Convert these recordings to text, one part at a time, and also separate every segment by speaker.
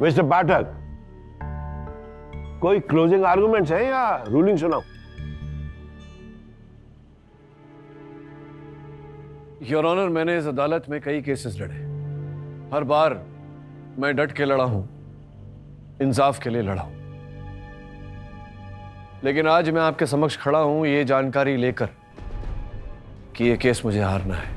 Speaker 1: Mister पाठक, कोई closing arguments हैं या रूलिंग सुनाओ?
Speaker 2: योर ऑनर, मैंने इस अदालत में कई केसेस लड़े। हर बार मैं डट के लड़ा हूं, इंसाफ के लिए लड़ा हूं। लेकिन आज मैं आपके समक्ष खड़ा हूं ये जानकारी लेकर कि ये केस मुझे हारना है।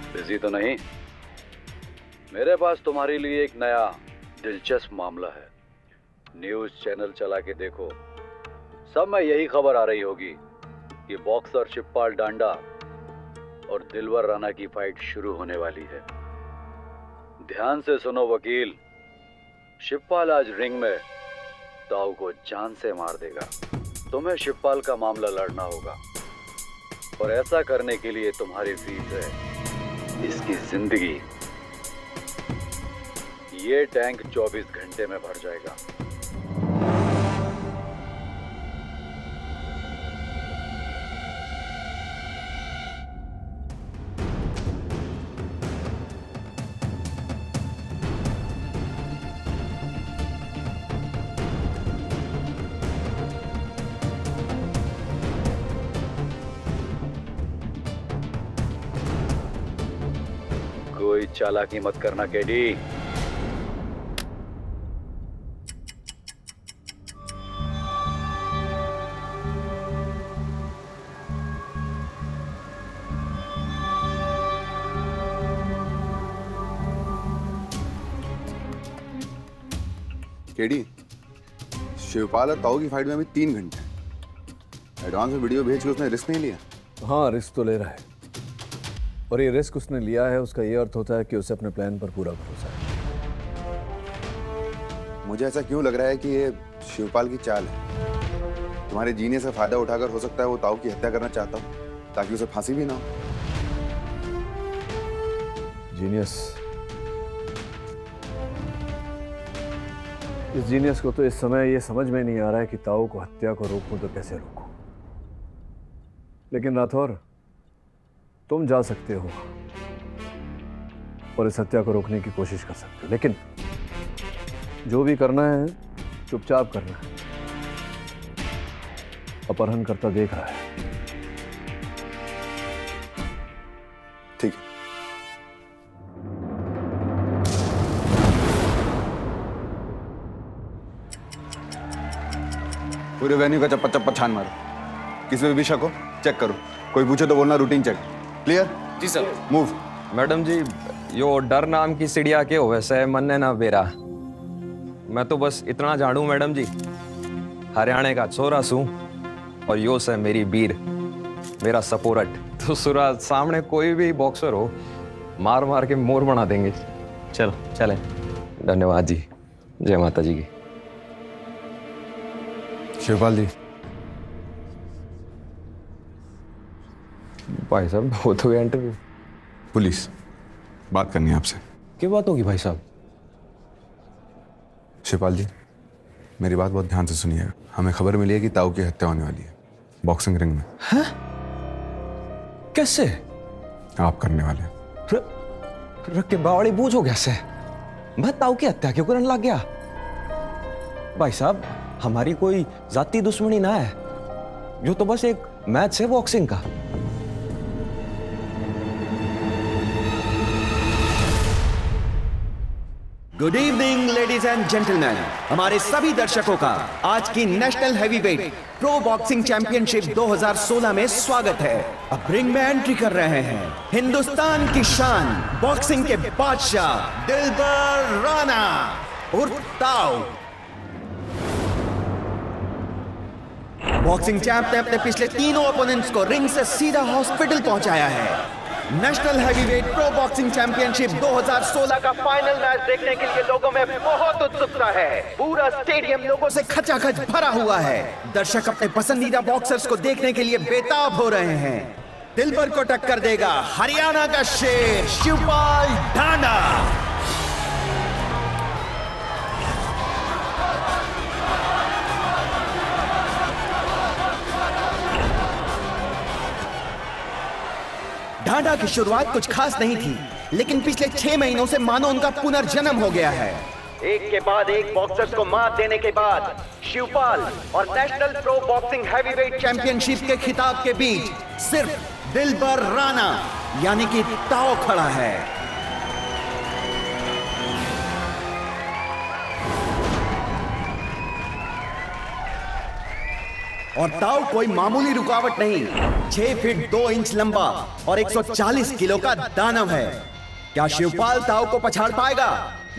Speaker 3: बिजी तो नहीं? मेरे पास तुम्हारे लिए एक नया दिलचस्प मामला है। न्यूज चैनल चला के देखो, सब में यही खबर आ रही होगी कि बॉक्सर शिवपाल डांडा और दिलवर राणा की फाइट शुरू होने वाली है। ध्यान से सुनो वकील, शिवपाल आज रिंग में ताऊ को जान से मार देगा। तुम्हें शिवपाल का मामला लड़ना होगा और ऐसा करने के लिए तुम्हारी फीस है इसकी जिंदगी। ये टैंक 24 घंटे में भर जाएगा। कोई चालाकी मत करना केडी।
Speaker 4: केडी, शिवपाल और ताऊ की फाइट में अभी 3 घंटे। एडवांस में वीडियो भेज के उसने रिस्क नहीं लिया?
Speaker 2: हाँ, रिस्क तो ले रहा है, और ये रिस्क उसने लिया है, उसका ये अर्थ होता है कि उसे अपने प्लान पर पूरा भरोसा है।
Speaker 4: मुझे ऐसा क्यों लग रहा है कि ये शिवपाल की चाल है? तुम्हारे जीने से फायदा उठाकर हो सकता है वो ताऊ की हत्या करना चाहता हो ताकि उसे फांसी भी ना हो।
Speaker 2: जीनियस, इस जीनियस को तो इस समय ये समझ में नहीं आ रहा है कि ताऊ को हत्या को रोकूं तो कैसे रोकूं। लेकिन राठौर, तुम जा सकते हो और इस हत्या को रोकने की कोशिश कर सकते हो, लेकिन जो भी करना है चुपचाप करना है। अपहरणकर्ता देख रहा है।
Speaker 4: ठीक है। पूरे वेन्यू का चप्पा चप्पा छान मारो, किसी पे भी शक हो चेक करो, कोई पूछे तो बोलना रूटीन चेक। क्लियर?
Speaker 5: जी सर।
Speaker 4: मूव।
Speaker 5: मैडम जी, यो डर नाम की चिड़िया के हो वैसे मन ने ना बेरा। मैं तो बस इतना जानू मैडम जी, हरियाणा का छोरा सू और यो से मेरी बीर, मेरा सपोर्ट। तो सुरा सामने कोई भी बॉक्सर हो, मार मार के मोर बना देंगे। चलो चले। धन्यवाद जी, जय माता जी की।
Speaker 4: शिवपाल जी,
Speaker 5: भाई साहब बहुत हो गया इंटरव्यू।
Speaker 4: पुलिस बात करनी है आपसे।
Speaker 5: क्या बात होगी भाई साहब?
Speaker 4: शिवपाल जी, मेरी बात बहुत ध्यान से सुनिएगा। हमें खबर मिली है कि ताऊ की हत्या होने वाली है बॉक्सिंग रिंग में।
Speaker 5: हैं? कैसे?
Speaker 4: आप करने वाले हैं।
Speaker 5: रख के बावड़ी बूझ हो गया से मैं ताऊ की हत्या क्यों करने लग गया? भाई साहब, हमारी कोई जाती दुश्मनी ना है, जो तो बस एक मैच है बॉक्सिंग का।
Speaker 6: Good evening ladies and gentleman, हमारे सभी दर्शकों का आज की national heavyweight pro boxing championship 2016 में स्वागत है। अब रिंग में एंट्री कर रहे हैं हिंदुस्तान की शान, बॉक्सिंग के बादशाह दिलबर राणा उर्फ ताऊ। बॉक्सिंग चैंप ने अपने पिछले तीनों ओपोनेंट्स को रिंग से सीधा हॉस्पिटल पहुंचाया है। National heavyweight pro boxing championship 2016 का फाइनल मैच देखने के लिए लोगों में बहुत उत्सुकता है। पूरा स्टेडियम लोगों से खचाखच भरा हुआ है। दर्शक अपने पसंदीदा बॉक्सर्स को देखने के लिए बेताब हो रहे हैं। दिलबर को टक्कर देगा हरियाणा का शेर शिवपाल ढांडा। ढांडा की शुरुआत कुछ खास नहीं थी, लेकिन पिछले 6 महीनों से मानो उनका पुनर्जन्म हो गया है। एक के बाद एक बॉक्सर्स को मात देने के बाद शिवपाल और national pro boxing heavyweight championship के खिताब के बीच सिर्फ दिलबर राणा यानी कि ताओ खड़ा है। और ताओ कोई मामूली रुकावट नहीं, 6 फीट 2 इंच लंबा और 140 किलो का दानव है। क्या शिवपाल ताओ को पछाड़ पाएगा?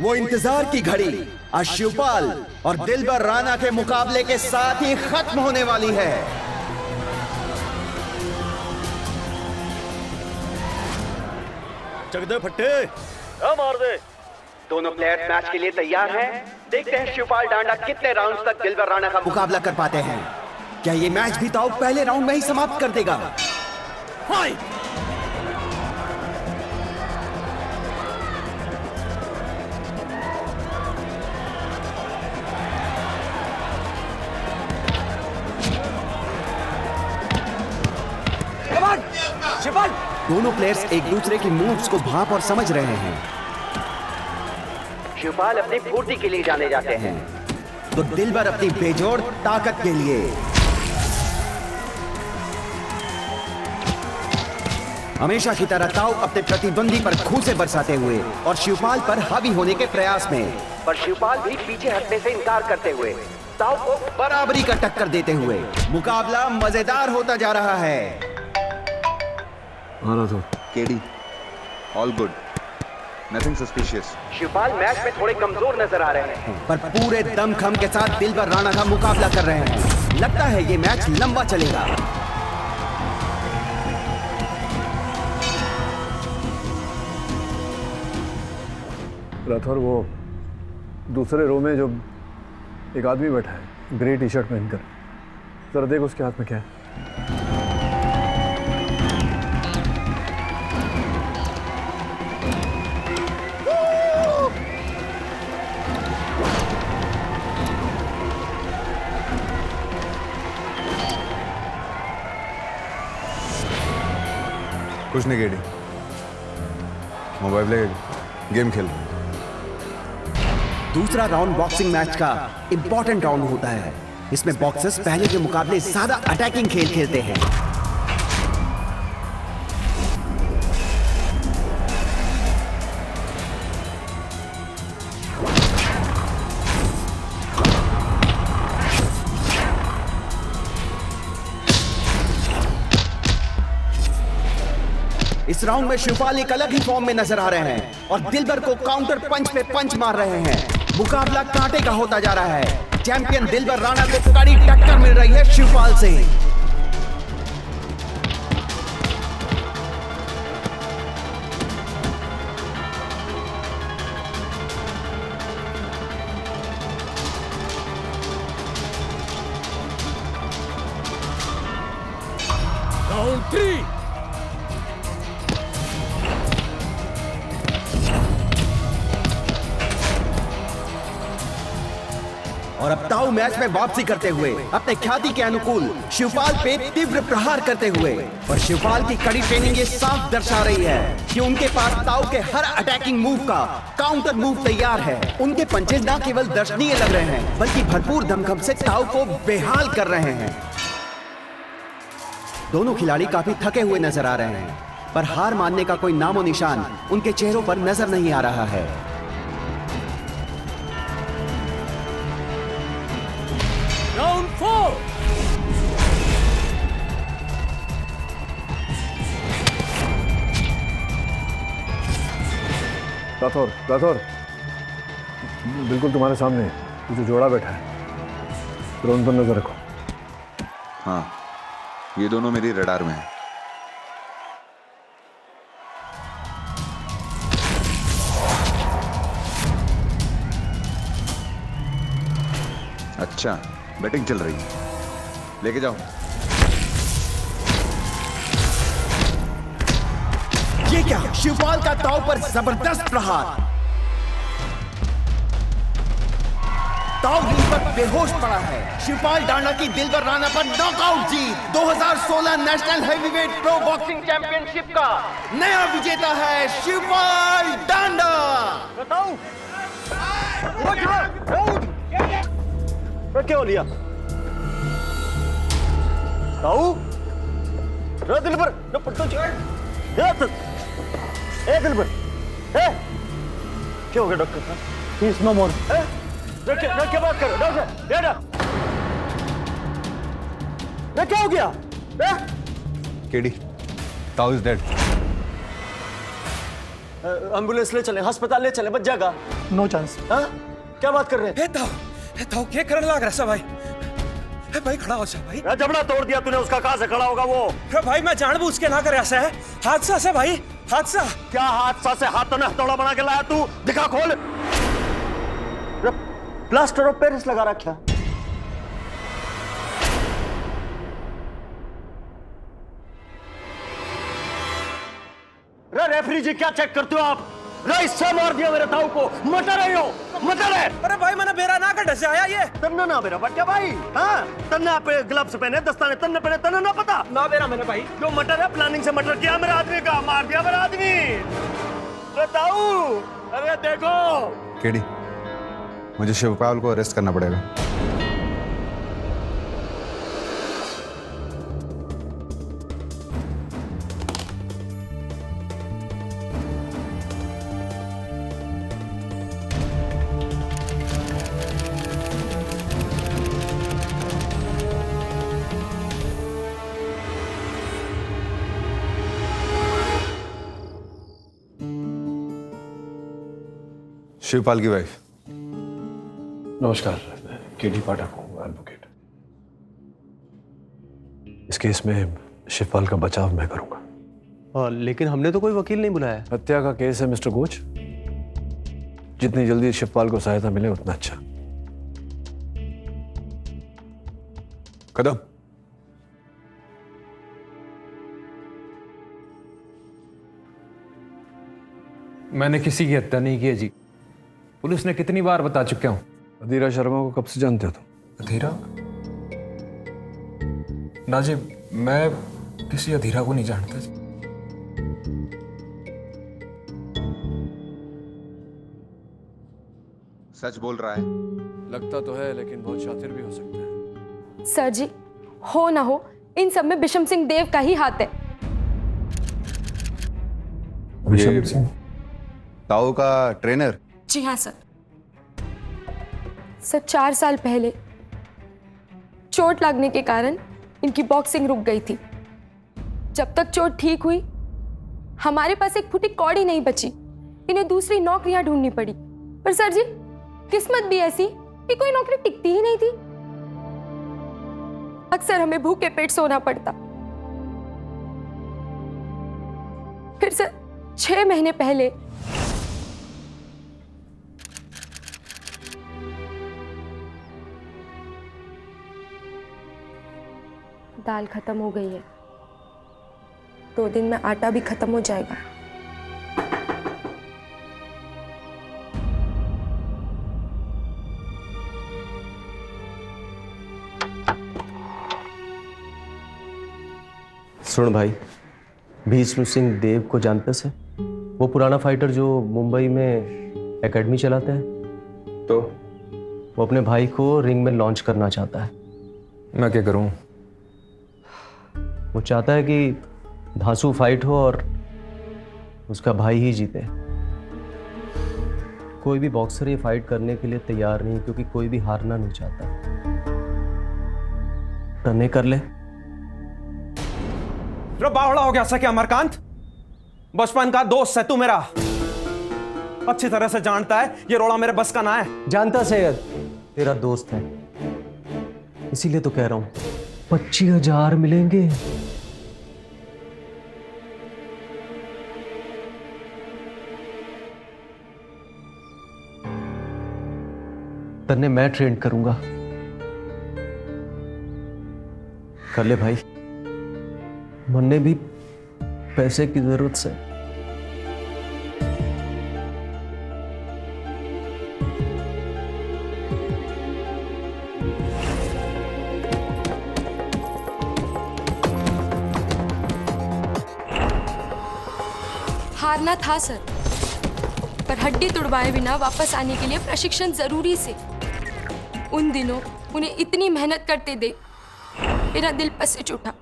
Speaker 6: वो इंतजार की घड़ी आज शिवपाल और दिलबर राणा के मुकाबले के साथ ही खत्म होने वाली है।
Speaker 7: जगदे फट्टे मार दे।
Speaker 6: दोनों प्लेयर्स मैच के लिए तैयार हैं। देखते हैं शिवपाल ढांडा कितने राउंड्स तक दिलबर राणा का मुकाबला कर पाते हैं। क्या ये मैच भी ताओ पहले राउंड में ही समाप्त कर देगा? फाइट! शिवपाल! दोनों प्लेयर्स एक दूसरे की मूव्स को भांप और समझ रहे हैं। शिवपाल अपनी फुर्ती के लिए जाने जाते हैं, तो दिलबर अपनी बेजोड़ ताकत के लिए। हमेशा की तरह ताओ अपने प्रतिद्वंदी पर खूंसे बरसाते हुए और शिवपाल पर हावी होने के प्रयास में, पर शिवपाल भी पीछे हटने से इनकार करते हुए ताओ को बराबरी का टक्कर देते हुए मुकाबला मजेदार होता जा रहा है।
Speaker 4: KD, all good, nothing suspicious.
Speaker 6: Shivpal match में थोड़े कमजोर नजर आ रहे हैं, पर पूरे दमखम के साथ दिलबर राणा का मुकाबला कर रहे हैं। लगता है ये मैच लंबा चलेगा।
Speaker 2: राठौर, वो दूसरे रो में जो एक आदमी बैठा है ग्रे टी शर्ट पहनकर, जरा देख उसके हाथ में क्या है।
Speaker 4: कुछ नहीं केडी, मोबाइल ले गेम खेल।
Speaker 6: दूसरा राउंड बॉक्सिंग मैच का इंपॉर्टेंट राउंड होता है। इसमें बॉक्सर्स पहले के मुकाबले ज्यादा अटैकिंग खेल खेलते हैं। इस राउंड में शिवपाल एक अलग ही फॉर्म में नजर आ रहे हैं और दिलबर को काउंटर पंच पे पंच मार रहे हैं। मुकाबला कांटे का होता जा रहा है। चैंपियन दिलबर राणा को कड़ी टक्कर मिल रही है शिवपाल से।
Speaker 7: राउंड 3।
Speaker 6: और अब ताऊ मैच में वापसी करते हुए अपने ख्याति के अनुकूल शिवपाल पे तीव्र प्रहार करते हुए, और शिवपाल की कड़ी ट्रेनिंग ये साफ दर्शा रही है कि उनके पास ताऊ के हर अटैकिंग मूव का काउंटर मूव तैयार है। उनके पंचेज न केवल दर्शनीय लग रहे हैं, बल्कि भरपूर दमखम से ताऊ को बेहाल कर रहे हैं। दोनों खिलाड़ी काफी थके हुए नजर आ रहे हैं, पर हार मानने का कोई नामो निशान उनके चेहरों पर नजर नहीं आ रहा है।
Speaker 7: राउंड 4।
Speaker 2: राठौर, बिल्कुल तुम्हारे सामने जो जोड़ा बैठा है, ड्रोन पर नजर रखो।
Speaker 4: हाँ, ये दोनों मेरी रडार में है। अच्छा, बैटिंग चल रही है, लेके जाओ।
Speaker 6: ये क्या, शिवपाल का ताव पर जबरदस्त प्रहार। ताव रिंग पर बेहोश पड़ा है। शिवपाल डांडा की दिलबर राणा पर नॉकआउट जीत। 2016 national heavyweight pro boxing championship का नया विजेता है शिवपाल डांडा।
Speaker 7: बताओ क्या हो लिया ताऊ? दिल पर दिल पर क्या हो गया डॉक्टर साहब? ही इज नो मोर। क्या बात करो डॉक्टर? क्या हो गया?
Speaker 4: केडी, ताऊ इज डेड।
Speaker 7: एम्बुलेंस ले चले, अस्पताल ले चले, बच जाएगा।
Speaker 2: No chance.
Speaker 7: हाँ? क्या बात कर रहे हैं?
Speaker 5: ताऊ क्या करने लग रहा है भाई? भाई खड़ा हो जा भाई।
Speaker 7: जबड़ा तोड़ दिया तूने उसका, कहां से खड़ा होगा वो?
Speaker 5: भाई मैं जानबूझ के ना कर ऐसा है, हादसा से भाई, हादसा।
Speaker 7: क्या हादसा से हाथ तो ने हथौड़ा बना के लाया तू? दिखा खोल। प्लास्टर ऑफ पेरिस लगा रखा। रेफरी जी क्या चेक करते हो आप? इससे मार दिया मेरे ताऊ को। मटर है यो, मटर है।
Speaker 5: अरे भाई मैंने बेरा ना कर ढसे आया ये।
Speaker 7: तन्ना ना मेरा बच्चा भाई। हाँ, तन्ना पे ग्लव्स पहने, दस्ताने तन्ने पहने, तन्ना ना पता
Speaker 5: ना बेरा मैंने भाई।
Speaker 7: जो मटर है, प्लानिंग से मटर किया मेरे आदमी का, मार दिया मेरा आदमी। ताऊ, अरे देखो।
Speaker 4: केडी, मुझे शिवपाल को अरेस्ट करना पड़ेगा। शिवपाल की वाइफ।
Speaker 2: नमस्कार, केडी पाठक हूँ, एडवोकेट। इस केस में शिवपाल का बचाव मैं करूंगा।
Speaker 8: लेकिन हमने तो कोई वकील नहीं बुलाया।
Speaker 2: हत्या का केस है मिस्टर कोच। जितनी जल्दी शिवपाल को सहायता मिले उतना अच्छा।
Speaker 4: कदम।
Speaker 5: मैंने किसी की हत्या नहीं की है जी, पुलिस ने कितनी बार बता चुका हूं।
Speaker 2: अधीरा शर्मा को कब से जानते हो तुम?
Speaker 5: अधीरा? ना जी, मैं किसी अधीरा को नहीं जानता जी।
Speaker 4: सच बोल रहा है?
Speaker 2: लगता तो है, लेकिन बहुत शातिर भी हो सकता है।
Speaker 9: सर जी, हो ना हो, इन सब में बिशम सिंह देव का ही हाथ है।
Speaker 2: बिशम सिंह?
Speaker 4: ताऊ का ट्रेनर?
Speaker 9: जी हाँ सर। सर 4 साल पहले चोट लगने के कारण इनकी बॉक्सिंग रुक गई थी। जब तक चोट ठीक हुई, हमारे पास एक फुटी कौड़ी नहीं बची। इन्हें दूसरी नौकरियां ढूंढनी पड़ी। पर सर जी, किस्मत भी ऐसी कि कोई नौकरी टिकती ही नहीं थी। अक्सर हमें भूखे पेट सोना पड़ता। फिर सर 6 महीने पहले दाल खत्म हो गई है। 2 दिन में आटा भी खत्म हो जाएगा।
Speaker 8: सुन भाई, भीष्म सिंह देव को जानते से? वो पुराना फाइटर जो मुंबई में एकेडमी चलाता है।
Speaker 5: तो
Speaker 8: वो अपने भाई को रिंग में लॉन्च करना चाहता है।
Speaker 5: मैं क्या करूं?
Speaker 8: वो चाहता है कि धांसू फाइट हो और उसका भाई ही जीते। कोई भी बॉक्सर ये फाइट करने के लिए तैयार नहीं, क्योंकि कोई भी हारना नहीं चाहता। तने कर ले।
Speaker 5: बावड़ा हो गया सा क्या अमरकांत? बचपन का दोस्त है तू मेरा, अच्छी तरह से जानता है ये रोड़ा मेरे बस का ना है।
Speaker 8: जानता से तेरा दोस्त है, इसीलिए तो कह रहा हूं 25,000 मिलेंगे। तन्ने मैं ट्रेन करूंगा, कर ले भाई, मन्ने भी पैसे की जरूरत से।
Speaker 9: हारना था सर, पर हड्डी तुड़वाए बिना वापस आने के लिए प्रशिक्षण जरूरी से। उन दिनों उन्हें इतनी मेहनत करते देख मेरा दिल पसीज उठा।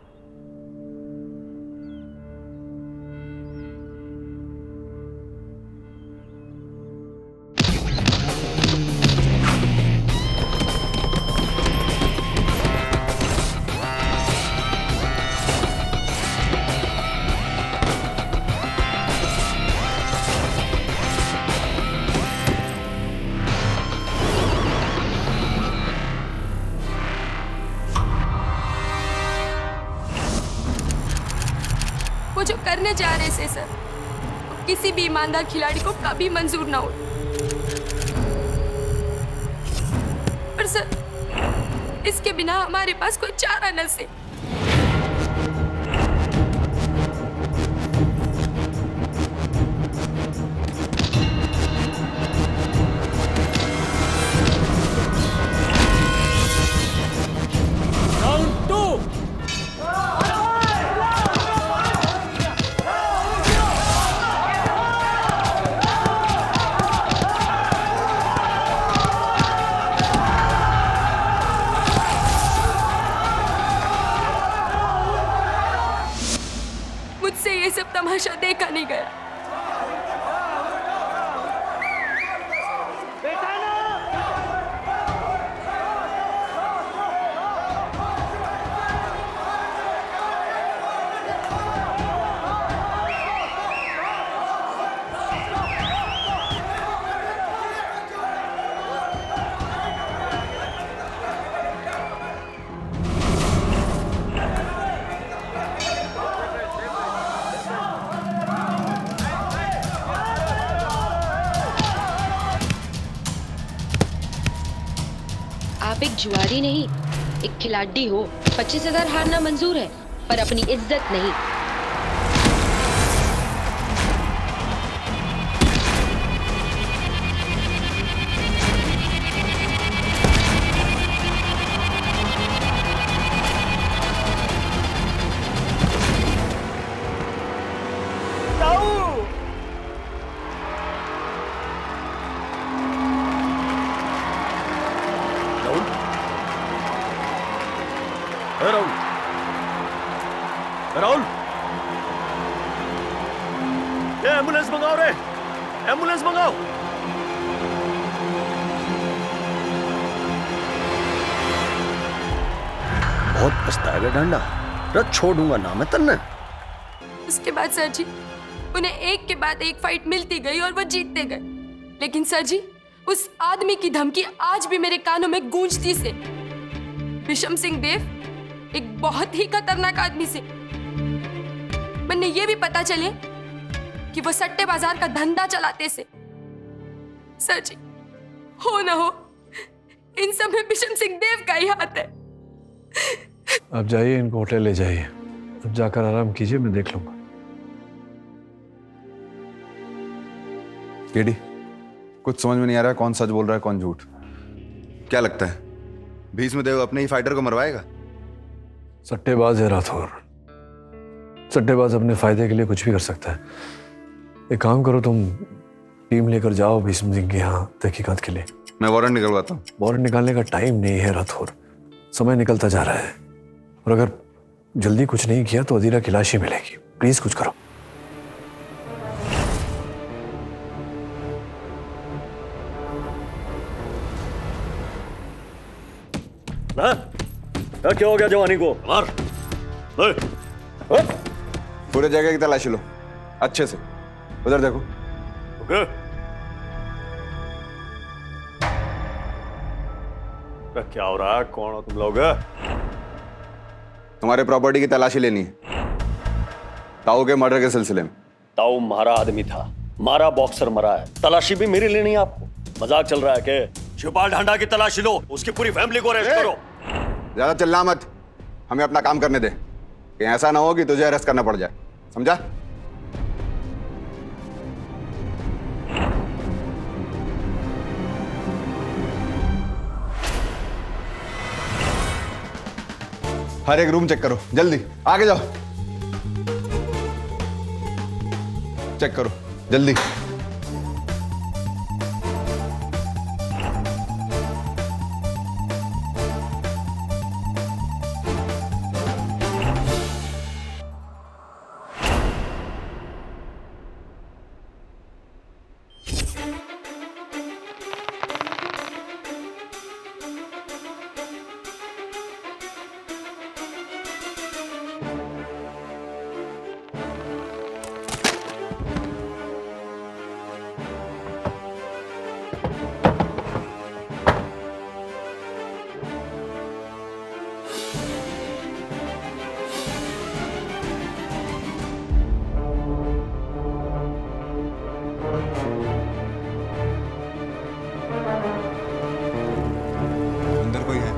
Speaker 9: वो जो करने जा रहे थे सर, किसी भी ईमानदार खिलाड़ी को कभी मंजूर ना हो। पर सर, इसके बिना हमारे पास कोई चारा न से। मुझसे ये सब तमाशा देखा नहीं गया।
Speaker 10: आप एक जुआरी नहीं, एक खिलाड़ी हो। 25,000 हारना मंजूर है, पर अपनी इज्जत नहीं।
Speaker 7: राहुल, राहुल, ये एम्बुलेंस मंगाओ रे, एम्बुलेंस मंगाओ। बहुत पछताएगा डांडा, रथ छोड़ूंगा ना मैं तन्ने।
Speaker 9: उसके बाद सर जी, उन्हें एक के बाद एक फाइट मिलती गई और वो जीतते गए। लेकिन सर जी, उस आदमी की धमकी आज भी मेरे कानों में गूंजती से। विशम सिंह देव एक बहुत ही खतरनाक आदमी से। मैंने ये भी पता चले कि वो सट्टे बाजार का धंधा चलाते से। सर जी, हो ना हो, इन सब में विशम सिंह देव का ही हाथ है।
Speaker 2: अब जाइए, इनको होटल ले जाइए। अब जाकर आराम कीजिए, मैं देख लूंगा।
Speaker 4: केडी, कुछ समझ में नहीं आ रहा है, कौन सच बोल रहा है कौन झूठ। क्या लगता है भीष्मदेव अपने ही फाइटर को मरवाएगा?
Speaker 2: सट्टेबाज है राठौर। सट्टेबाज अपने फायदे के लिए कुछ भी कर सकता है। एक काम करो, तुम टीम लेकर जाओ भीष्म सिंह के यहाँ तहकीकात के लिए।
Speaker 4: मैं वारंट निकलवाता हूँ।
Speaker 2: वारंट निकालने का टाइम नहीं है राठौर, समय निकलता जा रहा है। और अगर जल्दी कुछ नहीं किया तो अदीरा की लाश ही मिलेगी। प्लीज कुछ करो।
Speaker 7: ना, क्या हो गया जवानी को? मार।
Speaker 4: पूरे जगह की तलाशी लो अच्छे से। उधर देखो।
Speaker 7: ओके। क्या हो रहा है? कौन हो तुम लोग?
Speaker 4: तुम्हारे प्रॉपर्टी की तलाशी लेनी है, ताऊ के मर्डर के सिलसिले में।
Speaker 7: ताऊ मारा आदमी था, मारा बॉक्सर मरा है, तलाशी भी मेरी लेनी है आपको? मजाक चल रहा है क्या? शिवपाल ढांडा की तलाशी लो, उसकी पूरी फैमिली को अरेस्ट करो।
Speaker 4: ज्यादा चिल्ला मत, हमें अपना काम करने दे, कहीं ऐसा ना हो कि तुझे अरेस्ट करना पड़ जाए, समझा? हर एक रूम चेक करो, जल्दी आगे जाओ। चेक करो जल्दी। अंदर कोई है?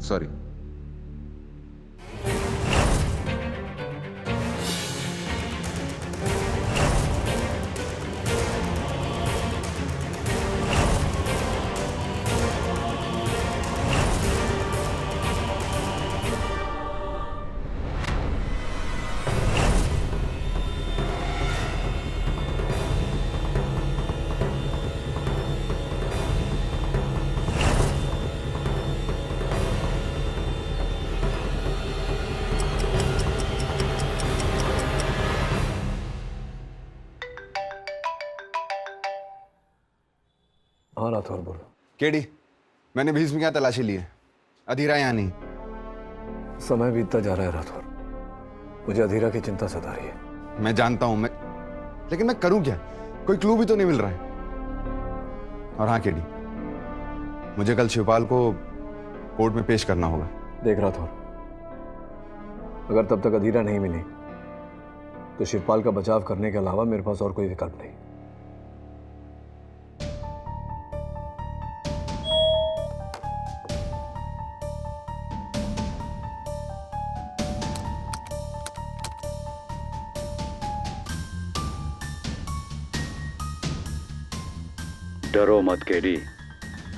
Speaker 4: सॉरी।
Speaker 2: हाँ राठौर बोलो।
Speaker 4: केडी, मैंने 20 में क्या तलाशी ली है, अधीरा यहाँ नहीं।
Speaker 2: समय बीतता जा रहा है राठौर, मुझे अधीरा की चिंता सता रही है।
Speaker 4: मैं जानता हूं, लेकिन मैं करूं क्या? कोई क्लू भी तो नहीं मिल रहा है। और हाँ केडी, मुझे कल शिवपाल को कोर्ट में पेश करना होगा।
Speaker 2: देख राठौर, अगर तब तक अधीरा नहीं मिली तो शिवपाल का बचाव करने के अलावा मेरे पास और कोई विकल्प नहीं।
Speaker 3: डरो मत केडी,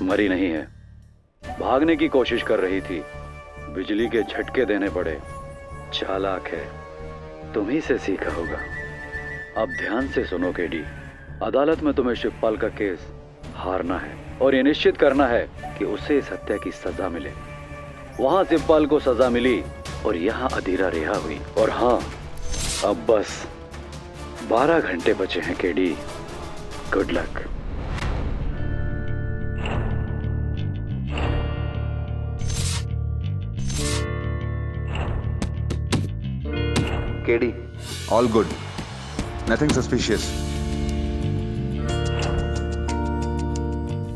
Speaker 3: मरी नहीं है। भागने की कोशिश कर रही थी, बिजली के झटके देने पड़े। चालाक है, तुम ही से सीखा होगा। अब ध्यान से सुनो केडी, अदालत में तुम्हें शिवपाल का केस हारना है और ये निश्चित करना है कि उसे इस हत्या की सजा मिले। वहां शिवपाल को सजा मिली और यहाँ अधीरा रिहा हुई। और हाँ, अब बस 12 घंटे बचे हैं KD. Good luck.
Speaker 4: KD, all good, nothing suspicious.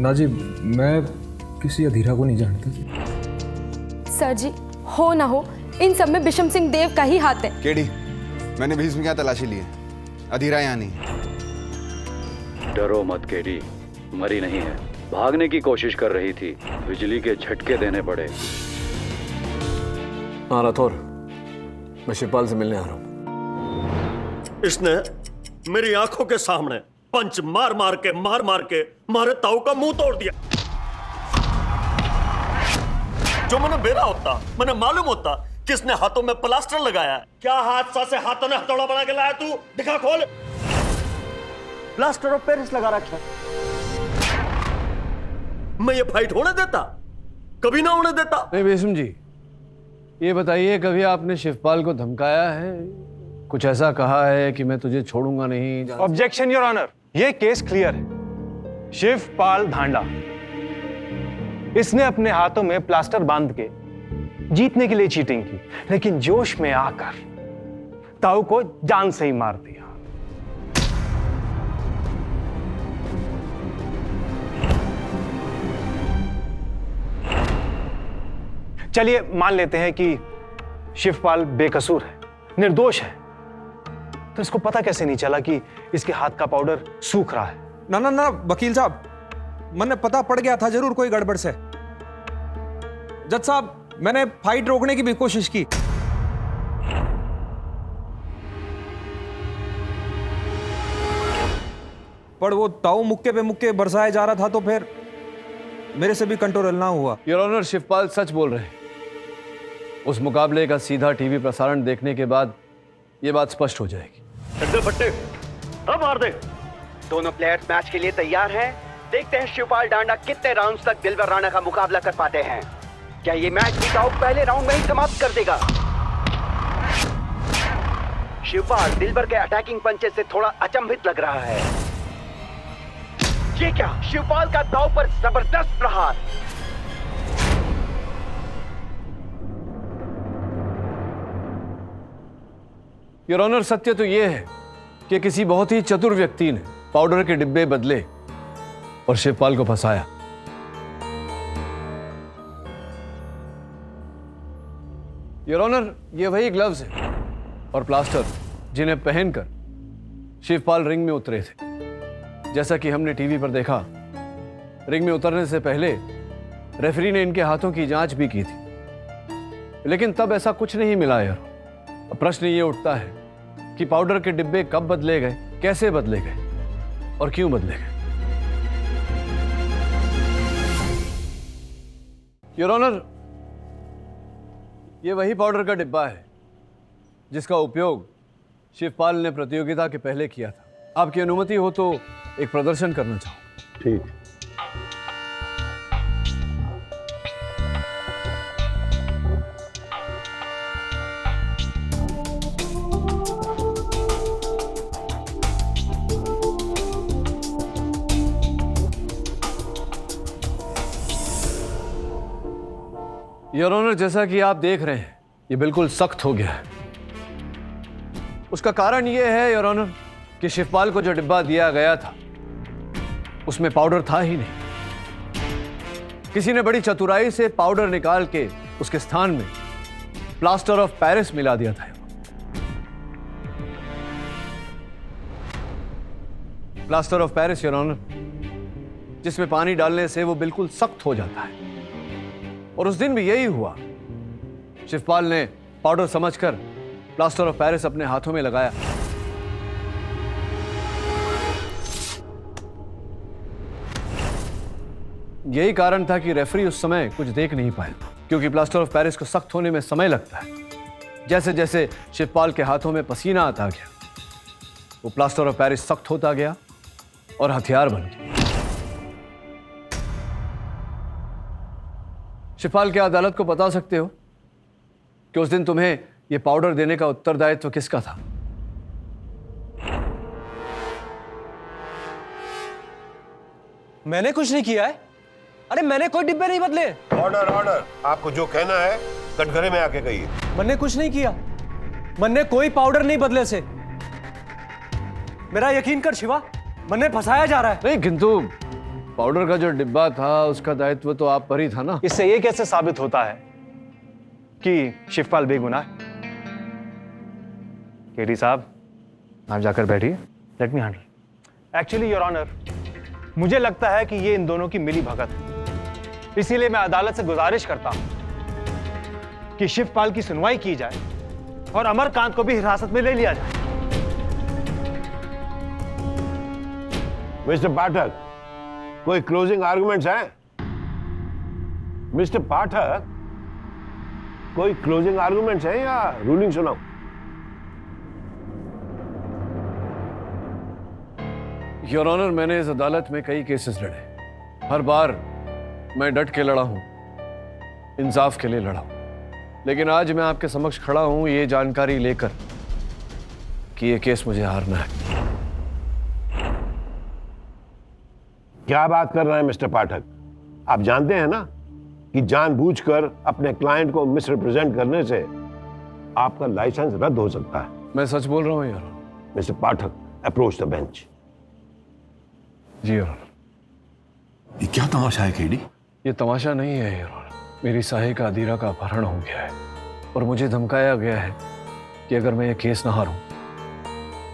Speaker 11: Nazi, मैं किसी अधीरा को नहीं जानता।
Speaker 9: सर जी, हो ना हो, इन सब में बिशम सिंह देव का ही हाथ है।
Speaker 4: केडी, मैंने 20 में क्या तलाशी ली है, अधीरा यहाँ नहीं।
Speaker 3: डरो मत केडी, मरी नहीं है। भागने की कोशिश कर रही थी, बिजली के झटके देने पड़े।
Speaker 2: हाँ राठौर, मैं शिवपाल से मिलने आ रहा हूँ।
Speaker 7: इसने मेरी आंखों के सामने पंच मार मार के मारे ताऊ का मुंह तोड़ दिया। जो मैंने बेरा होता, मैंने मालूम होता किसने हाथों में प्लास्टर लगाया है। क्या हादसा से हाथों ने हथौड़ा बना के लाया तू? दिखा खोल। प्लास्टर ऑफ पेरिस लगा रखा। मैं ये फाइट होने देता? कभी ना होने देता।
Speaker 2: नहीं बेसम जी, ये बताइए, कभी आपने शिवपाल को धमकाया है? कुछ ऐसा कहा है कि मैं तुझे छोड़ूंगा नहीं?
Speaker 11: ऑब्जेक्शन योर ऑनर, ये केस क्लियर है। शिवपाल धांडा, इसने अपने हाथों में प्लास्टर बांध के जीतने के लिए चीटिंग की, लेकिन जोश में आकर ताऊ को जान से ही मार दिया। चलिए मान लेते हैं कि शिवपाल बेकसूर है, निर्दोष है, तो इसको पता कैसे नहीं चला कि इसके हाथ का पाउडर सूख रहा है?
Speaker 5: ना ना ना वकील साहब, मैंने पता पड़ गया था जरूर कोई गड़बड़ से। जज साहब, मैंने फाइट रोकने की भी कोशिश की, पर वो ताऊ मुक्के पे मुक्के बरसाया जा रहा था, तो फिर मेरे से भी कंट्रोल ना हुआ।
Speaker 2: योर ऑनर, शिवपाल सच बोल रहे हैं। उस मुकाबले का सीधा टीवी प्रसारण देखने के बाद ये बात स्पष्ट हो जाएगी।
Speaker 7: चड्डे फट्टे अब मार दे।
Speaker 6: दोनों प्लेयर्स मैच के लिए तैयार हैं। देखते हैं शिवपाल डांडा कितने राउंड्स तक दिलबर राणा का मुकाबला कर पाते हैं। क्या ये मैच भी ताऊ पहले राउंड में ही समाप्त कर देगा? शिवपाल दिलबर के अटैकिंग पंचेस से थोड़ा अचंभित लग रहा है। ये क्या, शिवपाल का ताऊ पर जबरदस्त प्रहार।
Speaker 2: योर ऑनर, सत्य तो यह है कि किसी बहुत ही चतुर व्यक्ति ने पाउडर के डिब्बे बदले और शिवपाल को फंसाया। योर ऑनर, ये वही ग्लव्स हैं और प्लास्टर जिन्हें पहनकर शिवपाल रिंग में उतरे थे। जैसा कि हमने टीवी पर देखा, रिंग में उतरने से पहले रेफरी ने इनके हाथों की जांच भी की थी, लेकिन तब ऐसा कुछ नहीं मिला। यार, अब प्रश्न ये उठता है कि पाउडर के डिब्बे कब बदले गए, कैसे बदले गए और क्यों बदले गए? योर ऑनर, ये वही पाउडर का डिब्बा है जिसका उपयोग शिवपाल ने प्रतियोगिता के पहले किया था। आपकी अनुमति हो तो एक प्रदर्शन करना चाहूं।
Speaker 1: ठीक।
Speaker 2: योर ऑनर, जैसा कि आप देख रहे हैं, ये बिल्कुल सख्त हो गया है। उसका कारण यह है योर ऑनर कि शिवपाल को जो डिब्बा दिया गया था उसमें पाउडर था ही नहीं। किसी ने बड़ी चतुराई से पाउडर निकाल के उसके स्थान में प्लास्टर ऑफ पेरिस मिला दिया था। Plaster of Paris your honour, जिसमें पानी डालने से वो बिल्कुल सख्त हो जाता है। और उस दिन भी यही हुआ। शिवपाल ने पाउडर समझकर प्लास्टर ऑफ पेरिस अपने हाथों में लगाया। यही कारण था कि रेफरी उस समय कुछ देख नहीं पाया, क्योंकि प्लास्टर ऑफ पेरिस को सख्त होने में समय लगता है। जैसे जैसे शिवपाल के हाथों में पसीना आता गया, वो प्लास्टर ऑफ पेरिस सख्त होता गया और हथियार बन गया। शिवपाल, क्या अदालत को बता सकते हो कि उस दिन तुम्हें यह पाउडर देने का उत्तरदायित्व किसका था?
Speaker 8: मैंने कुछ नहीं किया है। अरे मैंने कोई डिब्बे नहीं बदले।
Speaker 1: ऑर्डर ऑर्डर, आपको जो कहना है कटघरे में आके कहिए।
Speaker 8: मैंने कुछ नहीं किया। मैंने कोई पाउडर नहीं बदले से। मेरा यकीन कर शिवा, मैंने फंसाया जा रहा है।
Speaker 2: नहीं, किंतु पाउडर का जो डिब्बा था उसका दायित्व तो आप पर ही था ना।
Speaker 11: इससे ये कैसे साबित होता है कि शिवपाल बेगुनाह है? केडी साहब, आप जाकर बैठिए। Let me handle. Actually your honour, मुझे लगता है कि ये इन दोनों की मिली भगत है। इसीलिए मैं अदालत से गुजारिश करता हूं कि शिवपाल की सुनवाई की जाए और अमरकांत को भी हिरासत में ले लिया जाए।
Speaker 1: मिस्टर पाठक, कोई क्लोजिंग आर्गुमेंट्स हैं? मिस्टर पाठक, कोई क्लोजिंग आर्गुमेंट्स हैं या रूलिंग सुनाऊं?
Speaker 2: योर ऑनर, मैंने इस अदालत में कई केसेस लड़े। हर बार मैं डट के लड़ा हूं, इंसाफ के लिए लड़ा हूं। लेकिन आज मैं आपके समक्ष खड़ा हूं ये जानकारी लेकर कि ये केस मुझे हारना है।
Speaker 1: क्या बात कर रहे हैं मिस्टर पाठक? आप जानते हैं ना कि जानबूझकर अपने क्लाइंट को मिसरिप्रेजेंट करने से आपका लाइसेंस रद्द हो सकता है।
Speaker 2: मैं सच बोल रहा हूं यार।
Speaker 1: Mister Pathak, approach the bench.
Speaker 2: जी यार।
Speaker 7: ये क्या तमाशा है केडी?
Speaker 2: ये तमाशा नहीं है यार। मेरी साहिका अदीरा का अपहरण हो गया है और मुझे धमकाया गया है कि अगर मैं ये केस ना हारूं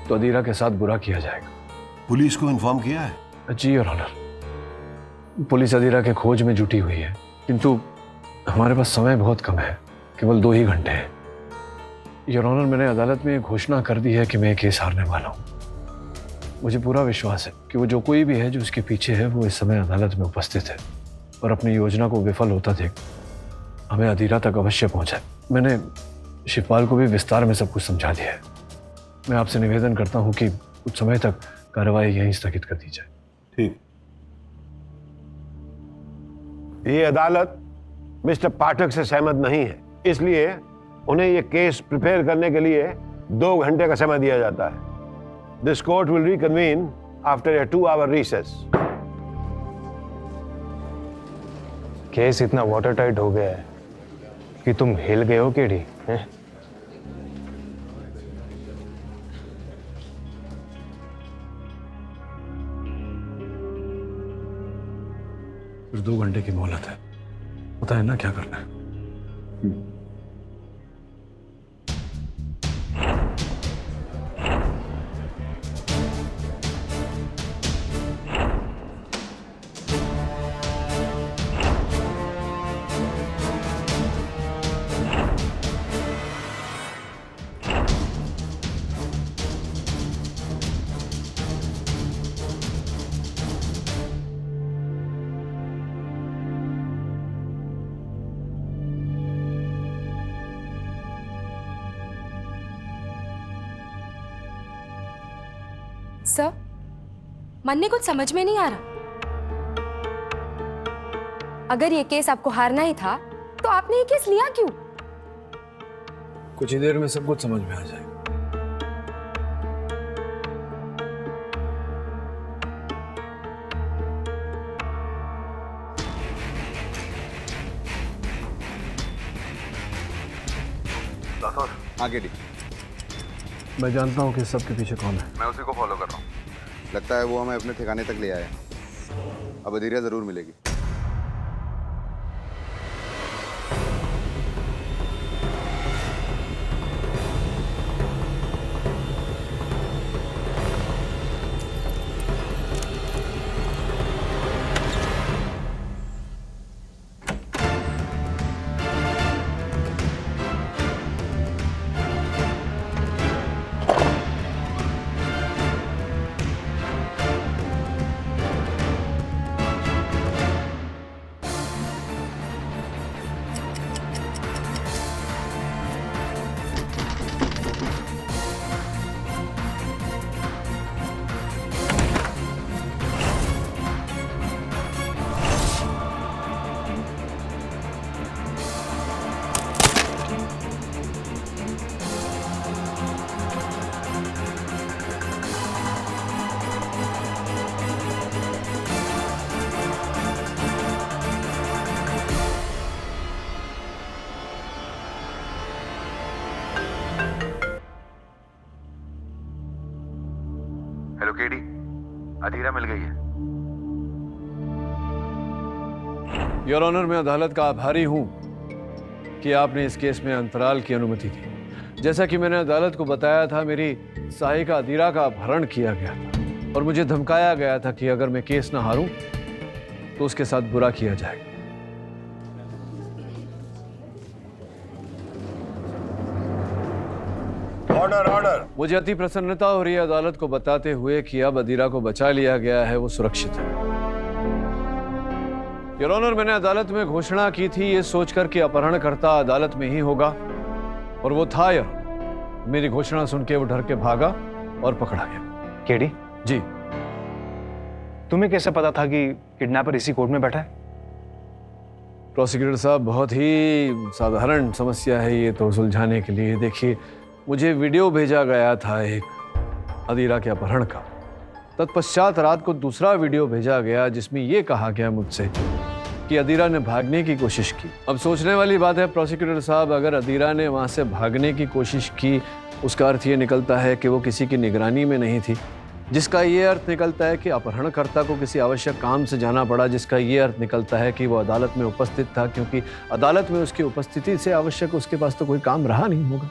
Speaker 2: तो अदीरा के साथ बुरा किया जाएगा।
Speaker 7: पुलिस को इन्फॉर्म किया है?
Speaker 2: जी योर ऑनर, पुलिस अदीरा के खोज में जुटी हुई है, किंतु हमारे पास समय बहुत कम है, केवल 2 ही घंटे हैं। योर ऑनर, मैंने अदालत में घोषणा कर दी है कि मैं ये केस हारने वाला हूँ। मुझे पूरा विश्वास है कि वो जो कोई भी है जो उसके पीछे है वो इस समय अदालत में उपस्थित है और अपनी योजना को विफल होता देख हमें अदीरा तक अवश्य पहुंचाए। मैंने शिवपाल को भी विस्तार में सब कुछ समझा दिया है। मैं आपसे निवेदन करता हूं कि कुछ समय तक कार्रवाई यहीं स्थगित कर दी जाए।
Speaker 1: ठीक। ये अदालत मिस्टर पाठक से सहमत नहीं है, इसलिए उन्हें ये केस प्रिपेयर करने के लिए 2 घंटे का समय दिया जाता है। This court will reconvene after a 2-hour recess.
Speaker 11: Case इतना वाटर टाइट हो गया है कि तुम हिल गए हो केडी हैं?
Speaker 2: फिर 2 घंटे की मोहलत है, पता है ना क्या करना है।
Speaker 9: सर, मन कुछ समझ में नहीं आ रहा। अगर ये केस आपको हारना ही था तो आपने ये केस लिया क्यों?
Speaker 2: कुछ ही देर में सब कुछ समझ में आ जाएगा।
Speaker 4: हाँ केडी,
Speaker 2: मैं जानता हूँ कि सबके पीछे कौन है।
Speaker 4: मैं उसी को फॉलो कर रहा हूँ। लगता है वो हमें अपने ठिकाने तक ले आया। अब अदीरा जरूर मिलेगी। हेलो केडी, अदीरा मिल गई है।
Speaker 2: योर ऑनर, मैं अदालत का आभारी हूं कि आपने इस केस में अंतराल की अनुमति दी। जैसा कि मैंने अदालत को बताया था, मेरी साहिका अदीरा का अपहरण किया गया था और मुझे धमकाया गया था कि अगर मैं केस ना हारूं तो उसके साथ बुरा किया जाएगा।
Speaker 1: Order order.
Speaker 2: मुझे अति प्रसन्नता हो रही है अदालत को बताते हुए कि अब अदीरा को बचा लिया गया है, वो सुरक्षित है। योर ऑनर, मैंने अदालत में घोषणा की थी ये सोचकर कि अपहरणकर्ता अदालत में ही होगा, और वो था यार। मेरी घोषणा सुन के वो डर के भागा और पकड़ा गया।
Speaker 11: केडी
Speaker 2: जी,
Speaker 11: तुम्हें कैसे पता था कि किडनैपर इसी कोर्ट में बैठा है?
Speaker 2: प्रोसिक्यूटर साहब, बहुत ही साधारण समस्या है ये तो सुलझाने के लिए। देखिए, मुझे वीडियो भेजा गया था एक अदीरा के अपहरण का। तत्पश्चात रात को दूसरा वीडियो भेजा गया जिसमें ये कहा गया मुझसे कि अदीरा ने भागने की कोशिश की। अब सोचने वाली बात है प्रोसिक्यूटर साहब, अगर अदीरा ने वहाँ से भागने की कोशिश की, उसका अर्थ ये निकलता है कि वो किसी की निगरानी में नहीं थी, जिसका ये अर्थ निकलता है कि अपहरणकर्ता को किसी आवश्यक काम से जाना पड़ा, जिसका ये अर्थ निकलता है कि वो अदालत में उपस्थित था, क्योंकि अदालत में उसकी उपस्थिति से आवश्यक उसके पास तो कोई काम रहा नहीं होगा।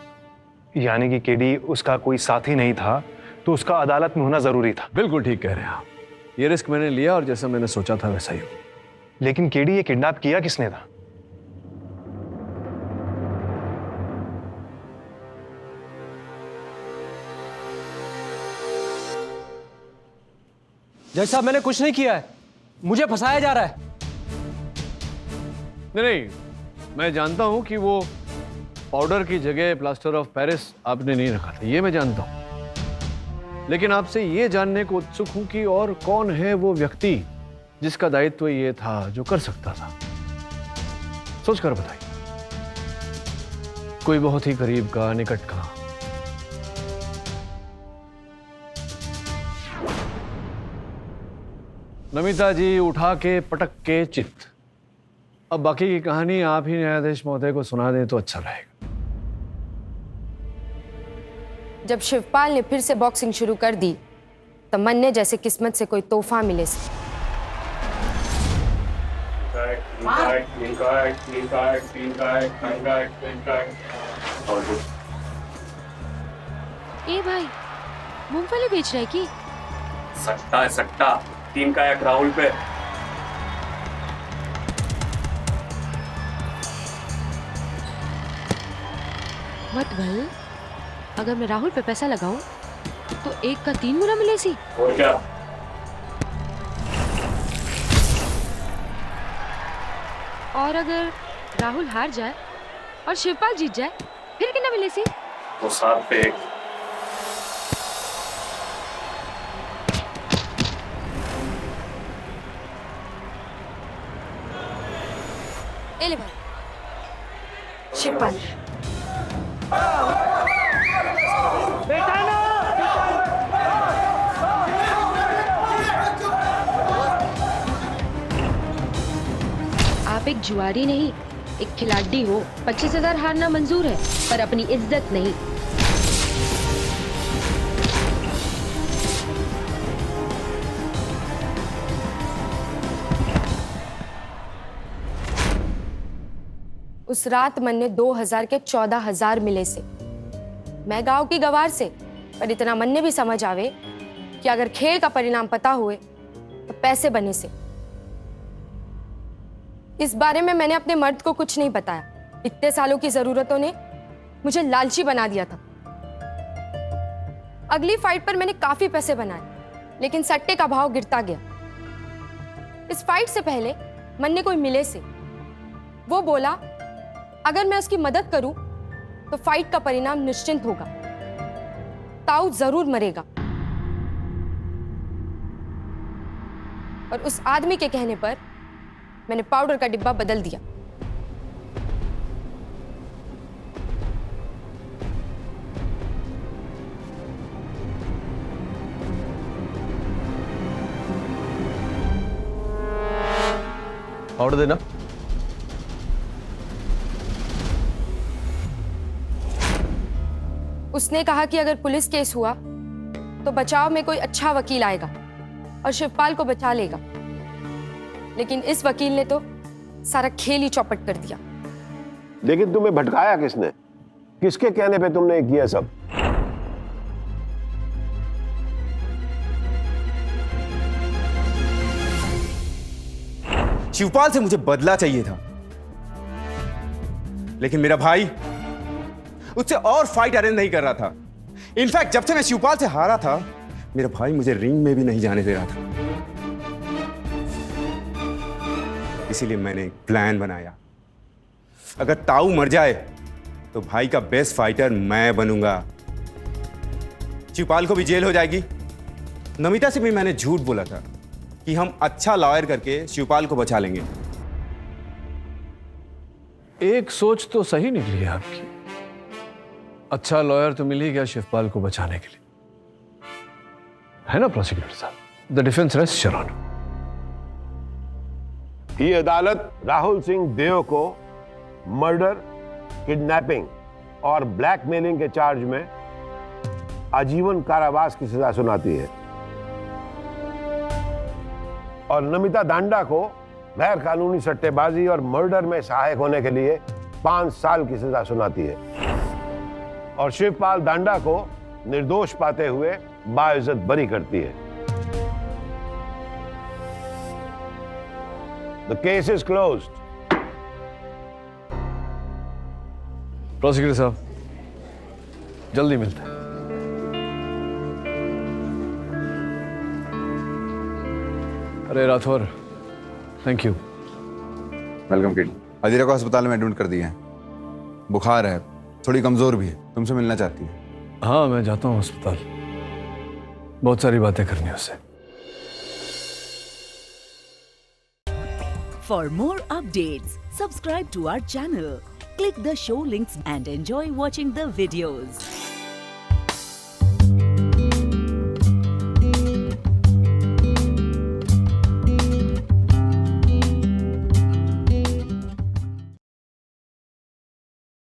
Speaker 11: यानी कि केडी उसका कोई साथी नहीं था, तो उसका अदालत में होना जरूरी था।
Speaker 2: बिल्कुल ठीक कह रहे हैं आप। ये रिस्क मैंने लिया और जैसा मैंने सोचा था वैसा ही हुआ।
Speaker 11: लेकिन केडी, ये किडनैप किया किसने था?
Speaker 8: जज साहब, मैंने कुछ नहीं किया है, मुझे फंसाया जा रहा है।
Speaker 2: नहीं, मैं जानता हूं कि वो पाउडर की जगह प्लास्टर ऑफ पेरिस आपने नहीं रखा था, ये मैं जानता हूं। लेकिन आपसे ये जानने को उत्सुक हूं कि और कौन है वो व्यक्ति जिसका दायित्व ये था, जो कर सकता था। सोच कर बताइए, कोई बहुत ही करीब का, निकट का। नमिता जी उठा के पटक के चित। अब बाकी की कहानी आप ही न्यायाधीश महोदय को सुना दें तो अच्छा रहेगा।
Speaker 9: जब शिवपाल ने फिर से बॉक्सिंग शुरू कर दी तो मन्ने जैसे किस्मत से कोई तोहफा मिले से।
Speaker 10: ए भाई, मूंगफली बेच रहा है की?
Speaker 7: सट्टा है सट्टा, 3 का 1 राहुल पे।
Speaker 10: मत भल, अगर मैं राहुल पे पैसा लगाऊं तो 1 का 3 गुना मिले सी।
Speaker 7: और क्या?
Speaker 10: और अगर राहुल हार जाए और शिवपाल जीत जाए, फिर कितना मिले सी?
Speaker 7: तो 7 पे 1।
Speaker 9: ले भाई, शिवपाल।
Speaker 10: आप एक जुआरी नहीं, एक खिलाड़ी हो। 25,000 हारना मंजूर है, पर अपनी इज्जत नहीं।
Speaker 9: उस रात मन्ने 2000 के 14,000 मिले से। मैं गांव की गवार से, पर इतना मन्ने भी समझ आवे कि अगर खेल का परिणाम पता हुए तो पैसे बने से। इस बारे में मैंने अपने मर्द को कुछ नहीं बताया। इतने सालों की जरूरतों ने मुझे लालची बना दिया था। अगली फाइट पर मैंने काफी पैसे बनाए, लेकिन सट्टे का भाव गिरता गया। इस फाइट से पहले मन्ने कोई मिले से, वो बोला अगर मैं उसकी मदद करूं तो फाइट का परिणाम निश्चिंत होगा, ताऊ जरूर मरेगा। और उस आदमी के कहने पर मैंने पाउडर का डिब्बा बदल दिया।
Speaker 8: पाउडर देना।
Speaker 9: उसने कहा कि अगर पुलिस केस हुआ तो बचाव में कोई अच्छा वकील आएगा और शिवपाल को बचा लेगा। लेकिन इस वकील ने तो सारा खेल ही चौपट कर दिया।
Speaker 1: लेकिन तुम्हें भटकाया किसने? किसके कहने पे तुमने ये किया सब?
Speaker 4: शिवपाल से मुझे बदला चाहिए था, लेकिन मेरा भाई उससे और फाइट अरेंज नहीं कर रहा था। इनफैक्ट जब से मैं शिवपाल से हारा था, मेरा भाई मुझे रिंग में भी नहीं जाने दे रहा था। इसीलिए मैंने एक प्लान बनाया। अगर ताऊ मर जाए तो भाई का बेस्ट फाइटर मैं बनूंगा। शिवपाल को भी जेल हो जाएगी। नमिता से भी मैंने झूठ बोला था कि हम अच्छा लॉयर करके शिवपाल को बचा लेंगे।
Speaker 2: एक सोच तो सही निकली है आपकी। अच्छा लॉयर तो मिल ही गया शिवपाल को बचाने के लिए, है ना प्रोसिक्यूटर साहब? The defence rest your honour.
Speaker 1: ये अदालत राहुल सिंह देव को मर्डर, किडनैपिंग और ब्लैकमेलिंग के चार्ज में आजीवन कारावास की सजा सुनाती है और नमिता दांडा को गैर कानूनी सट्टेबाजी और मर्डर में सहायक होने के लिए 5 साल की सजा सुनाती है और शिवपाल दांडा को निर्दोष पाते हुए बाइज्जत बरी करती है। The case is closed.
Speaker 2: Prosecutor साहब, जल्दी मिलते हैं। अरे Rathore, thank you.
Speaker 4: Welcome kid. Ajeera को अस्पताल में एडमिट कर दिया है, बुखार है, थोड़ी कमजोर भी है, तुमसे मिलना चाहती है।
Speaker 2: हाँ, मैं जाता हूँ अस्पताल, बहुत सारी बातें करनी है उससे।
Speaker 12: For more updates, subscribe to our channel, click the show links and enjoy watching the videos.